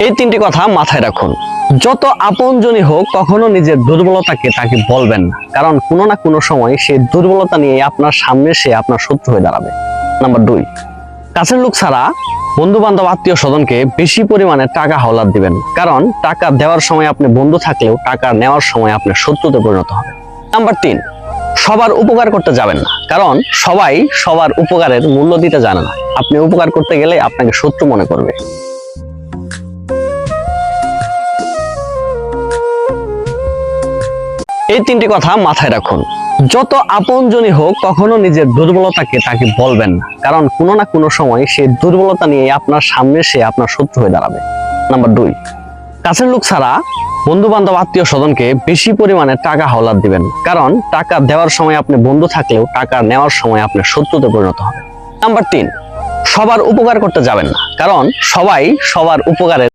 এই তিনটি কথা মাথায় রাখুন। যত আপনজনই হোক কখনো নিজের দুর্বলতাকে তাকে বলবেন না, কারণ কোনো না কোনো সময় সেই দুর্বলতা নিয়ে আপনার সামনে সে আপনার শত্রু হয়ে দাঁড়াবে। নাম্বার 2, কাছের লোক ছাড়া বন্ধু বান্ধব আত্মীয় স্বজনকে বেশি পরিমাণে টাকা হাওলাত দিবেন না, কারণ টাকা দেওয়ার সময় আপনি বন্ধু থাকলেও টাকা নেওয়ার সময় আপনি শত্রুতে পরিণত হবেন। নাম্বার 3, সবার উপকার করতে যাবেন না, কারণ সবাই সবার উপকারের মূল্য দিতে জানে না। আপনি উপকার করতে গেলে আপনাকে শত্রু মনে করবে। এই তিনটি কথা মাথায় রাখুন। যত আপনজনই হোক কখনো নিজের দুর্বলতাকে তাকে বলবেন না, কারণ কোনো না কোনো সময় সেই দুর্বলতা নিয়ে আপনার সামনে সে আপনার শত্রু হয়ে দাঁড়াবে। নাম্বার 2, কাছের লোক ছাড়া বন্ধু বান্ধব আত্মীয় স্বজনকে বেশি পরিমাণে টাকা হাওলাত দিবেন না, কারণ টাকা দেওয়ার সময় আপনি বন্ধু থাকলেও টাকা নেওয়ার সময় আপনি শত্রুতে পরিণত হবেন। নাম্বার 3, সবার উপকার করতে যাবেন না, কারণ সবাই সবার উপকারের